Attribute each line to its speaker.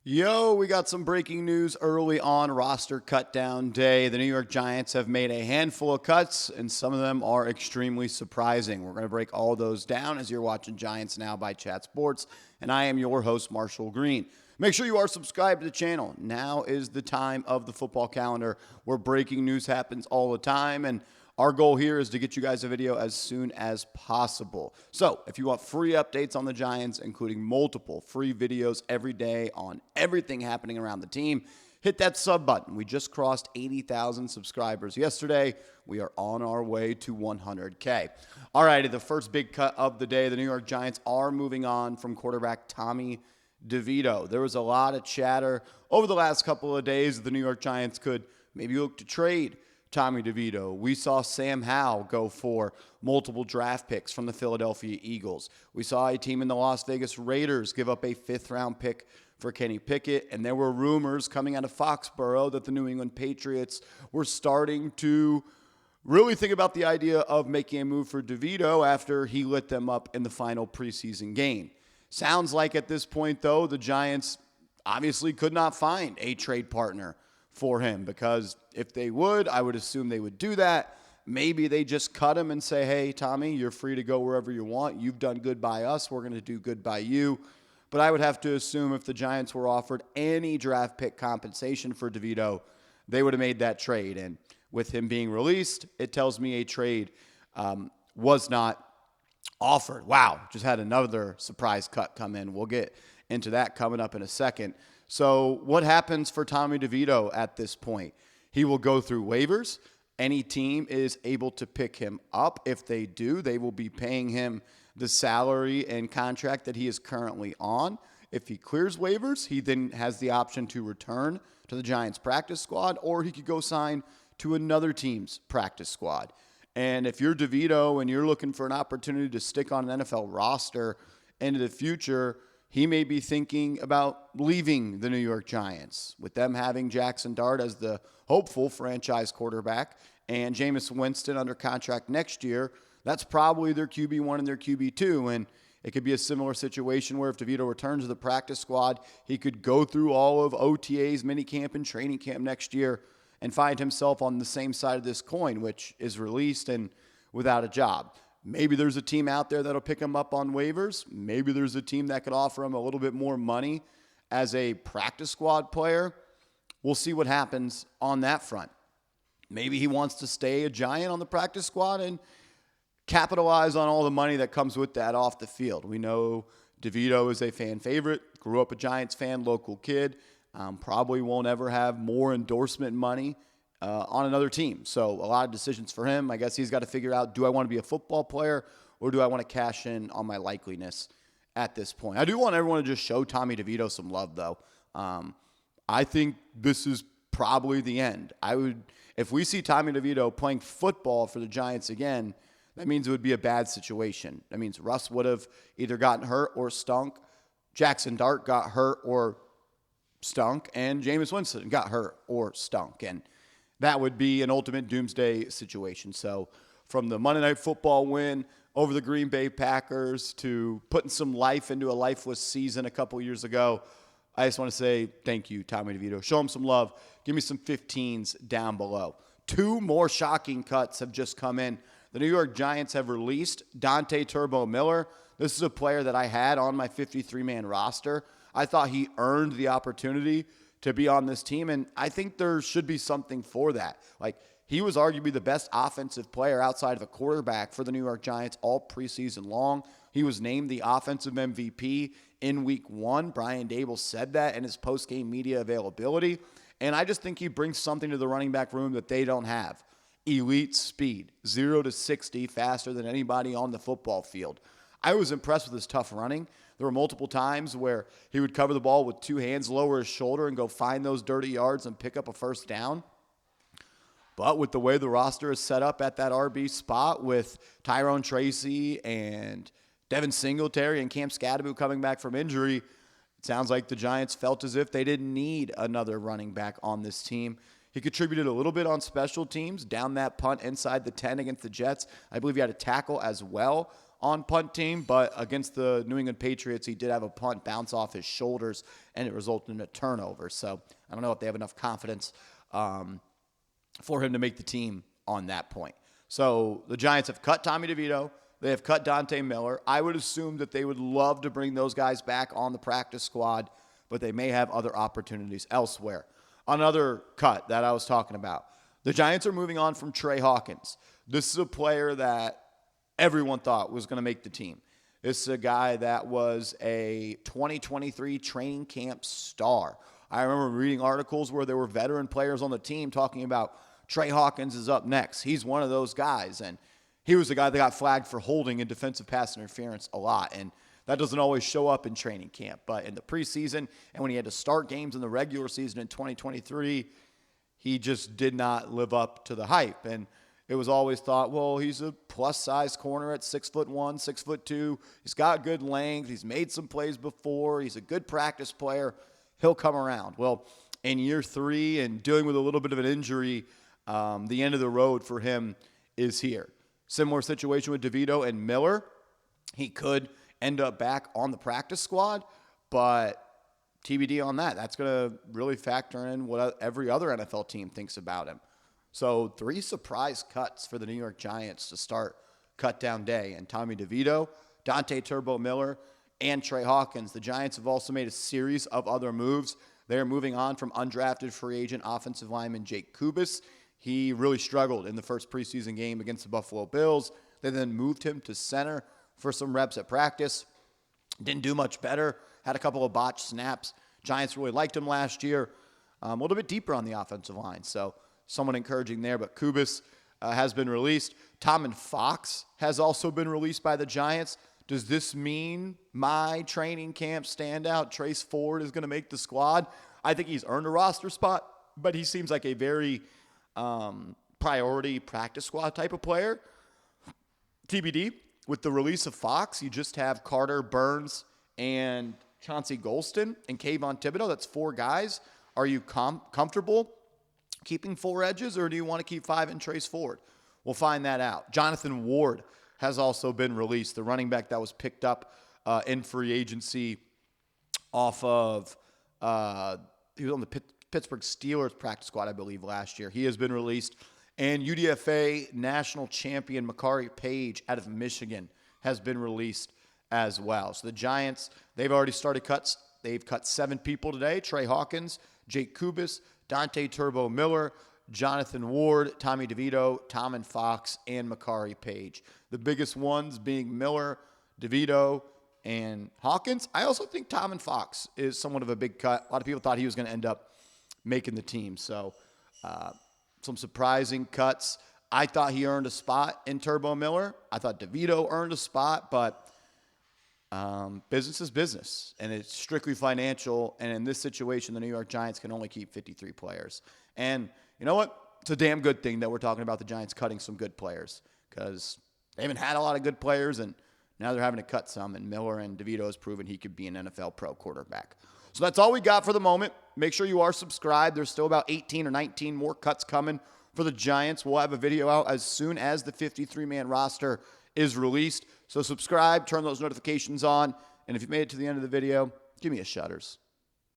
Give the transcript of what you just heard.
Speaker 1: Yo, we got some breaking news early on roster cut down day. The New York Giants have made a handful of cuts, and some of them are extremely surprising. We're going to break all those down as you're watching Giants Now by Chat Sports, and I am your host, Marshall Green. Make sure you are subscribed to the channel. Now is the time of the football calendar where breaking news happens all the time, and our goal here is to get you guys a video as soon as possible. So if you want free updates on the Giants, including multiple free videos every day on everything happening around the team, hit that sub button. We just crossed 80,000 subscribers yesterday. We are on our way to 100K. All righty, the first big cut of the day. The New York Giants are moving on from quarterback Tommy Devito. There was a lot of chatter over the last couple of days. The New York Giants could maybe look to trade Tommy DeVito. We saw Sam Howell go for multiple draft picks from the Philadelphia Eagles. We saw a team in the Las Vegas Raiders give up a fifth-round pick for Kenny Pickett, and there were rumors coming out of Foxborough that the New England Patriots were starting to really think about the idea of making a move for DeVito after he lit them up in the final preseason game. Sounds like at this point, though, the Giants obviously could not find a trade partner for him, because if they would, I would assume they would do that. Maybe they just cut him and say, hey, Tommy, you're free to go wherever you want. You've done good by us. We're going to do good by you. But I would have to assume if the Giants were offered any draft pick compensation for DeVito, they would have made that trade. And with him being released, it tells me a trade was not offered. Wow, just had another surprise cut come in. We'll get into that coming up in a second. So what happens for Tommy DeVito at this point? He will go through waivers. Any team is able to pick him up. If they do, they will be paying him the salary and contract that he is currently on. If he clears waivers, he then has the option to return to the Giants practice squad, or he could go sign to another team's practice squad. And if you're DeVito and you're looking for an opportunity to stick on an NFL roster into the future, he may be thinking about leaving the New York Giants, with them having Jaxson Dart as the hopeful franchise quarterback and Jameis Winston under contract next year. That's probably their QB1 and their QB2, and it could be a similar situation where if DeVito returns to the practice squad, he could go through all of OTAs, minicamp, and training camp next year and find himself on the same side of this coin, which is released and without a job. Maybe there's a team out there that'll pick him up on waivers. Maybe there's a team that could offer him a little bit more money as a practice squad player. We'll see what happens on that front. Maybe he wants to stay a Giant on the practice squad and capitalize on all the money that comes with that off the field. We know DeVito is a fan favorite, grew up a Giants fan, local kid, probably won't ever have more endorsement money on another team. So a lot of decisions for him. I guess he's got to figure out, do I want to be a football player or do I want to cash in on my likeliness at this point? I do want everyone to just show Tommy DeVito some love, though. I think this is probably the end. If we see Tommy DeVito playing football for the Giants again, that means it would be a bad situation. That means Russ would have either gotten hurt or stunk. Jaxson Dart got hurt or stunk, and Jameis Winston got hurt or stunk. And that would be an ultimate doomsday situation. So from the Monday Night Football win over the Green Bay Packers to putting some life into a lifeless season a couple years ago, I just want to say thank you, Tommy DeVito. Show him some love. Give me some 15s down below. Two more shocking cuts have just come in. The New York Giants have released Dante Turbo Miller. This is a player that I had on my 53-man roster. I thought he earned the opportunity to be on this team, and I think there should be something for that. Like, he was arguably the best offensive player outside of a quarterback for the New York Giants all preseason long. He was named the offensive MVP in week 1. Brian Dable said that in his post-game media availability, and I just think he brings something to the running back room that they don't have. Elite speed, 0 to 60 faster than anybody on the football field. I was impressed with his tough running. There were multiple times where he would cover the ball with two hands, lower his shoulder, and go find those dirty yards and pick up a first down. But with the way the roster is set up at that RB spot with Tyrone Tracy and Devin Singletary and Cam Skattebo coming back from injury, it sounds like the Giants felt as if they didn't need another running back on this team. He contributed a little bit on special teams, down that punt inside the 10 against the Jets. I believe he had a tackle as well on punt team, but against the New England Patriots, he did have a punt bounce off his shoulders, and it resulted in a turnover. So I don't know if they have enough confidence for him to make the team on that point. So the Giants have cut Tommy DeVito. They have cut Dante Miller. I would assume that they would love to bring those guys back on the practice squad, but they may have other opportunities elsewhere. Another cut that I was talking about. The Giants are moving on from Trey Hawkins. This is a player that everyone thought was going to make the team. This is a guy that was a 2023 training camp star. I remember reading articles where there were veteran players on the team talking about Trey Hawkins is up next. He's one of those guys, and he was the guy that got flagged for holding and defensive pass interference a lot, and that doesn't always show up in training camp. But in the preseason and when he had to start games in the regular season in 2023, he just did not live up to the hype. And it was always thought, well, he's a plus-size corner at 6'1", 6'2". He's got good length. He's made some plays before. He's a good practice player. He'll come around. Well, in year 3 and dealing with a little bit of an injury, the end of the road for him is here. Similar situation with DeVito and Miller. He could end up back on the practice squad, but TBD on that. That's going to really factor in what every other NFL team thinks about him. So 3 surprise cuts for the New York Giants to start cut down day. And Tommy DeVito, Dante Turbo Miller, and Trey Hawkins. The Giants have also made a series of other moves. They're moving on from undrafted free agent offensive lineman Jake Kubis. He really struggled in the first preseason game against the Buffalo Bills. They then moved him to center for some reps at practice. Didn't do much better. Had a couple of botched snaps. Giants really liked him last year. A little bit deeper on the offensive line. So somewhat encouraging there, but Kubis has been released. Tomon Fox has also been released by the Giants. Does this mean my training camp standout, Trace Ford, is going to make the squad? I think he's earned a roster spot, but he seems like a very priority practice squad type of player. TBD, with the release of Fox, you just have Carter Burns and Chauncey Golston and Kayvon Thibodeau. That's 4 guys. Are you comfortable keeping 4 edges, or do you want to keep 5 and Trace Ford? We'll find that out. Jonathan Ward has also been released, the running back that was picked up in free agency off of he was on the Pittsburgh Steelers practice squad, I believe, last year. He has been released. And UDFA national champion Makari Page out of Michigan has been released as well. So the Giants, they've already started cuts. They've cut 7 people today. Trey Hawkins, Jake Kubis, Dante Turbo Miller, Jonathan Ward, Tommy DeVito, Tomon Fox, and Makari Page. The biggest ones being Miller, DeVito, and Hawkins. I also think Tomon Fox is somewhat of a big cut. A lot of people thought he was going to end up making the team. So some surprising cuts. I thought he earned a spot in Turbo Miller. I thought DeVito earned a spot, but business is business, and it's strictly financial. And in this situation, the New York Giants can only keep 53 players. And you know what? It's a damn good thing that we're talking about the Giants cutting some good players, because they haven't had a lot of good players, and now they're having to cut some. And Miller and DeVito has proven he could be an NFL pro quarterback. So that's all we got for the moment. Make sure you are subscribed. There's still about 18 or 19 more cuts coming for the Giants. We'll have a video out as soon as the 53-man roster is released. So subscribe, turn those notifications on, and if you made it to the end of the video, give me a shudders.